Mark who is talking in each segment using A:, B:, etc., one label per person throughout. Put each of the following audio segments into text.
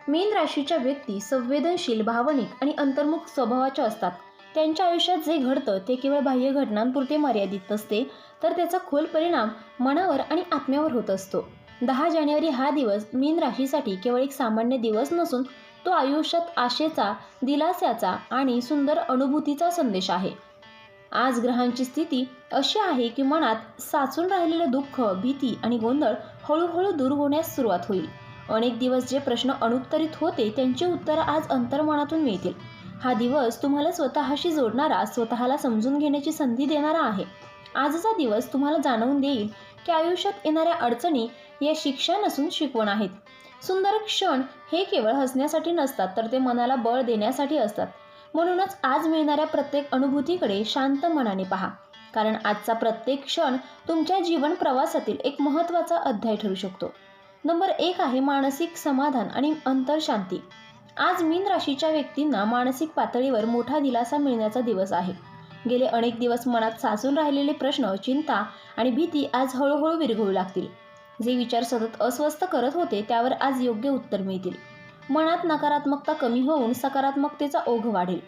A: मीन राशीच्या व्यक्ती संवेदनशील, भावनिक आणि अंतर्मुख स्वभावाच्या असतात. त्यांच्या आयुष्यात जे घडतं ते केवळ बाह्य घटनांपुरते मर्यादित नसते, तर त्याचा खोल परिणाम मनावर आणि आत्म्यावर होत असतो. 10 जानेवारी हा दिवस मीन राशीसाठी केवळ एक सामान्य दिवस नसून तो आयुष्यात आशेचा, दिलास्याचा आणि सुंदर अनुभूतीचा संदेश आहे. आज ग्रहांची स्थिती अशी आहे की मनात साचून राहिलेलं दुःख, भीती आणि गोंधळ हळूहळू दूर होण्यास सुरुवात होईल. अनेक दिवस जे प्रश्न अनुत्तरित होते त्यांची उत्तरं आज अंतर्मनातून मिळतील. हा दिवस तुम्हाला स्वतःशी जोडणारा, स्वतःला समजून घेण्याची संधी देणारा आहे. आजचा दिवस तुम्हाला जाणवून देईल की आयुष्यात येणाऱ्या अडचणी या शिक्षा नसून शिकवण आहेत. सुंदर क्षण हे केवळ हसण्यासाठी नसतात, तर ते मनाला बळ देण्यासाठी असतात. म्हणूनच आज मिळणाऱ्या प्रत्येक अनुभूतीकडे शांत मनाने पहा, कारण आजचा प्रत्येक क्षण तुमच्या जीवन प्रवासातील एक महत्त्वाचा अध्याय ठरू शकतो. नंबर 1 आहे मानसिक समाधान आणि अंतरशांती. आज मीन राशीच्या व्यक्तींना मानसिक पातळीवर मोठा दिलासा मिळण्याचा दिवस आहे. गेले अनेक दिवस मनात साचून राहिलेले प्रश्न, चिंता आणि भीती आज हळूहळू विरघळू लागतील. जे विचार सतत अस्वस्थ करत होते त्यावर आज योग्य उत्तर मिळतील. मनात नकारात्मकता कमी होऊन सकारात्मकतेचा ओघ वाढेल.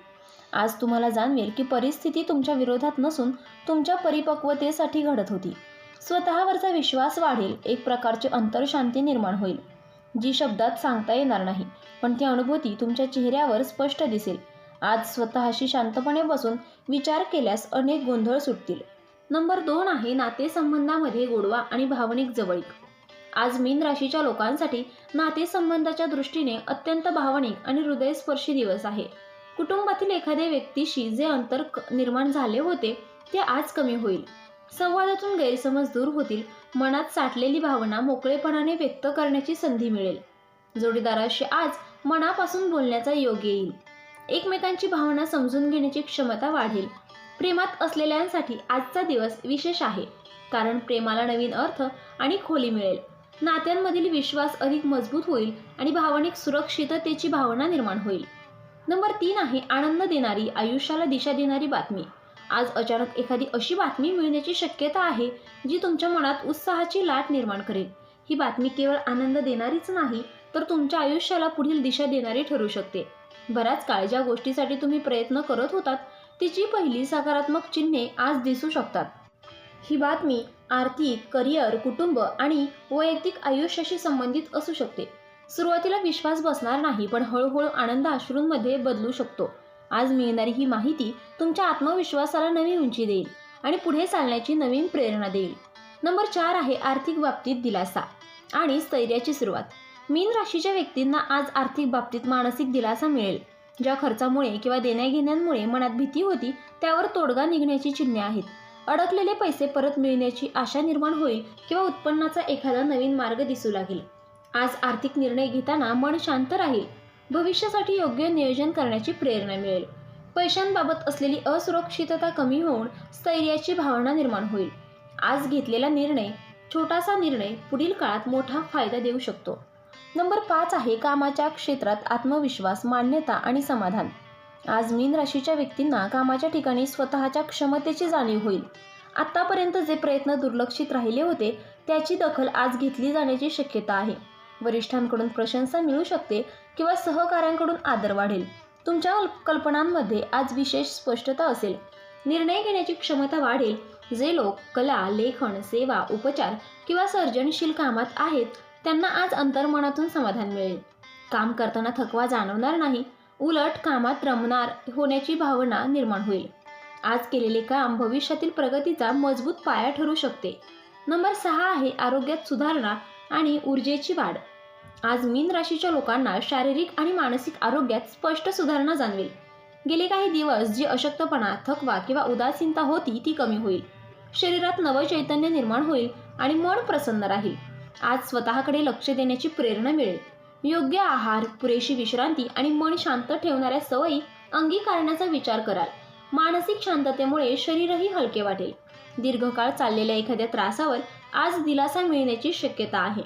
A: आज तुम्हाला जाणवेल की परिस्थिती तुमच्या विरोधात नसून तुमच्या परिपक्वतेसाठी घडत होती. स्वतःवरचा विश्वास वाढेल, एक प्रकारची अंतरशांती निर्माण होईल, जी शब्दात सांगता येणार नाही, पण ती अनुभूती तुमच्या चेहऱ्यावर स्पष्ट दिसेल. आज स्वतःशी शांतपणे बसून विचार केल्यास अनेक गोंधळ सुटतील. नंबर 2 आहे नातेसंबंधामध्ये गोडवा आणि भावनिक जवळीक. आज मीन राशीच्या लोकांसाठी नातेसंबंधाच्या दृष्टीने अत्यंत भावनिक आणि हृदयस्पर्शी दिवस आहे. कुटुंबातील एखाद्या व्यक्तीशी जे अंतर निर्माण झाले होते ते आज कमी होईल. संवादातून गैरसमज दूर होतील. मनात साठलेली भावना मोकळेपणाने व्यक्त करण्याची संधी मिळेल. जोडीदाराशी आज मनापासून बोलण्याचा योग येईल. एकमेकांची भावना समजून घेण्याची क्षमता वाढेल. प्रेमात असलेल्यांसाठी आजचा दिवस विशेष आहे, कारण प्रेमाला नवीन अर्थ आणि खोली मिळेल. नात्यांमधील विश्वास अधिक मजबूत होईल आणि भावनिक सुरक्षिततेची भावना निर्माण होईल. नंबर 3 आहे आनंद देणारी, आयुष्याला दिशा देणारी बातमी. आज अचानक एखादी अशी बातमी मिळण्याची शक्यता आहे जी तुमच्या मनात उत्साहाची लाट निर्माण करेल. ही बातमी केवळ आनंद देणारीच नाही, तर तुमच्या आयुष्याला पुढील दिशा देणारी ठरू शकते. बराच काळ ज्या गोष्टीसाठी तुम्ही प्रयत्न करत होतात तिची पहिली सकारात्मक चिन्हे आज दिसू शकतात. ही बातमी आर्थिक, करिअर, कुटुंब आणि वैयक्तिक आयुष्याशी संबंधित असू शकते. सुरुवातीला विश्वास बसणार नाही, पण हळूहळू आनंद अश्रूंमध्ये बदलू शकतो. आज मिळणारी ही माहिती तुमच्या आत्मविश्वासाला नवी उंची देईल आणि पुढे चालण्याची नवीन प्रेरणा देईल. नंबर 4 आहे आर्थिक बाबतीत दिलासा आणि स्थैर्याची सुरुवात. मीन राशीच्या व्यक्तींना आज आर्थिक बाबतीत मानसिक दिलासा मिळेल. ज्या खर्चामुळे किंवा देण्याघेण्यांमुळे मनात भीती होती त्यावर तोडगा निघण्याची चिन्हे आहेत. अडकलेले पैसे परत मिळण्याची आशा निर्माण होईल किंवा उत्पन्नाचा एखादा नवीन मार्ग दिसू लागेल. आज आर्थिक निर्णय घेताना मन शांत राहील. भविष्यासाठी योग्य नियोजन करण्याची प्रेरणा मिळेल. पैशांबाबत असलेली असुरक्षितता कमी होऊन स्थैर्याची भावना निर्माण होईल. आज घेतलेला निर्णय, छोटासा निर्णय पुढील काळात मोठा फायदा देऊ शकतो. नंबर 5 आहे कामाच्या क्षेत्रात आत्मविश्वास, मान्यता आणि समाधान. आज मीन राशीच्या व्यक्तींना कामाच्या ठिकाणी स्वतःच्या क्षमतेची जाणीव होईल. आत्तापर्यंत जे प्रयत्न दुर्लक्षित राहिले होते त्याची दखल आज घेतली जाण्याची शक्यता आहे. वरिष्ठांकडून प्रशंसा मिळू शकते किंवा सहकाऱ्यांकडून आदर वाढेल. तुमच्या कल्पनांमध्ये आज विशेष स्पष्टता असेल. निर्णय घेण्याची क्षमता वाढेल. जे लोक कला, लेखन, सेवा, उपचार किंवा सर्जनशील कामात आहेत त्यांना आज अंतर्मनातून समाधान मिळेल. काम करताना थकवा जाणवणार नाही, उलट कामात रमणार होण्याची भावना निर्माण होईल. आज केलेले काम भविष्यातील प्रगतीचा मजबूत पाया ठरू शकते. नंबर 6 आहे आरोग्यात सुधारणा आणि ऊर्जेची वाढ. आज मीन राशीच्या लोकांना शारीरिक आणि मानसिक आरोग्यात स्पष्ट सुधारणा जाणवेल. गेले काही दिवस जी अशक्तपणा, थकवा किंवा उदासीनता होती ती कमी होईल. शरीरात नवचैतन्य निर्माण होईल आणि मन प्रसन्न राहील. आज स्वतःकडे लक्ष देण्याची प्रेरणा मिळेल. योग्य आहार, पुरेशी विश्रांती आणि मन शांत ठेवणाऱ्या सवयी अंगीकारण्याचा विचार कराल. मानसिक शांततेमुळे शरीरही हलके वाटेल. दीर्घकाळ चाललेल्या एखाद्या त्रासावर आज दिलासा मिळण्याची शक्यता आहे.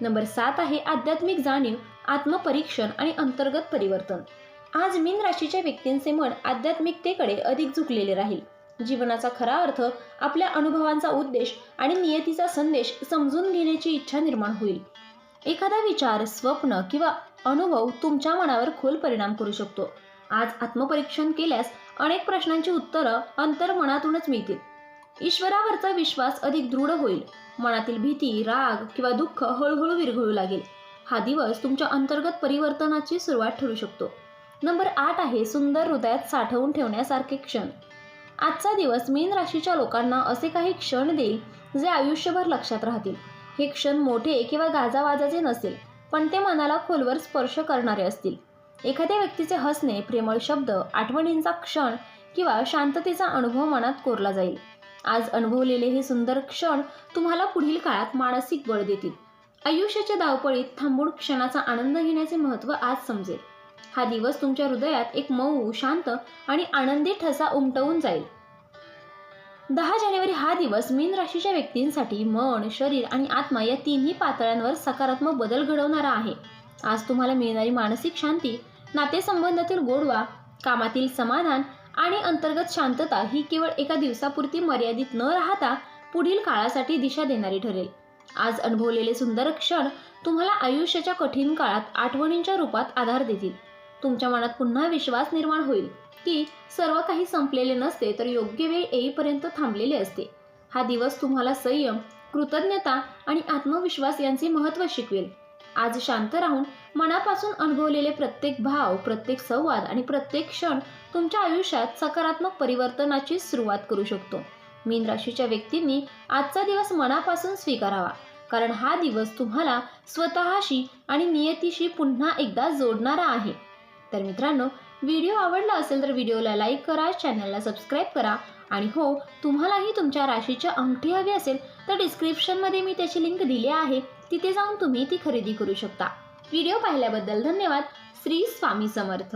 A: नंबर 7 आहे आध्यात्मिक जाणीव, आत्मपरीक्षण आणि अंतर्गत परिवर्तन. आज मीन राशीच्या व्यक्तींचे मन आध्यात्मिकतेकडे अधिक झुकलेले राहील. जीवनाचा खरा अर्थ, आपल्या अनुभवांचा उद्देश आणि नियतीचा संदेश समजून घेण्याची इच्छा निर्माण होईल. एखादा विचार, स्वप्न किंवा अनुभव तुमच्या मनावर खोल परिणाम करू शकतो. आज आत्मपरीक्षण केल्यास अनेक प्रश्नांची उत्तरं अंतर्मनातूनच मिळतील. ईश्वरावरचा विश्वास अधिक दृढ होईल. मनातील भीती, राग किंवा दुःख हळूहळू विरघळू लागेल. हा दिवस तुमच्या अंतर्गत परिवर्तनाची सुरुवात ठरू शकतो. नंबर 8 आहे सुंदर हृदयात साठवून ठेवण्यासारखे क्षण. आजचा दिवस मीन राशीच्या लोकांना असे काही क्षण देईल जे आयुष्यभर लक्षात राहतील. हे क्षण मोठे किंवा गाजावाजाचे नसेल, पण ते मनाला खोलवर स्पर्श करणारे असतील. एखाद्या व्यक्तीचे हसणे, प्रेमळ शब्द, आठवणींचा क्षण किंवा शांततेचा अनुभव मनात कोरला जाईल. आज अनुभवलेले हे सुंदर क्षण तुम्हाला पुढील काळात मानसिक बळ देतील. आयुष्याच्या धावपळीत थांबून क्षणाचा आनंद घेण्याचे महत्त्व आज समजेल. हा दिवस तुमच्या हृदयात एक मऊ, शांत आणि आनंदी ठसा उमटवून जाईल. 10 जानेवारी हा दिवस मीन राशीच्या व्यक्तींसाठी मन, शरीर आणि आत्मा या तिन्ही पातळ्यांवर सकारात्मक बदल घडवणारा आहे. आज तुम्हाला मिळणारी मानसिक शांती, नातेसंबंधातील गोडवा, कामातील समाधान आणि अंतर्गत शांतता ही केवळ एका दिवसापुरती मर्यादित न राहता पुढील काळासाठी दिशा देणारी ठरेल. आज अनुभवलेले सुंदर क्षण तुम्हाला आयुष्याच्या कठीण काळात आठवणींच्या रूपात आधार देतील. तुमच्या मनात पुन्हा विश्वास निर्माण होईल की सर्व काही संपलेले नसते, तर योग्य वेळ येईपर्यंत थांबलेले असते. हा दिवस तुम्हाला संयम, कृतज्ञता आणि आत्मविश्वास यांचे महत्त्व शिकवेल. आज शांत राहून मनापासून अनुभवलेले प्रत्येक भाव, प्रत्येक संवाद आणि प्रत्येक क्षण तुमच्या आयुष्यात सकारात्मक परिवर्तनाची सुरुवात करू शकतो. मीन राशीच्या व्यक्तींनी आजचा दिवस मनापासून स्वीकारावा, कारण हा दिवस तुम्हाला स्वतःशी आणि नियतीशी पुन्हा एकदा जोडणारा आहे. तर मित्रांनो, व्हिडिओ आवडला असेल तर व्हिडिओला लाईक करा, चॅनलला सबस्क्राईब करा आणि हो, तुम्हालाही तुमच्या राशीच्या अंगठी हवी असेल तर डिस्क्रिप्शनमध्ये मी त्याची लिंक दिली आहे, तिथे जाऊन तुम्ही ती खरेदी करू शकता. व्हिडिओ पाहिल्याबद्दल धन्यवाद. श्री स्वामी समर्थ.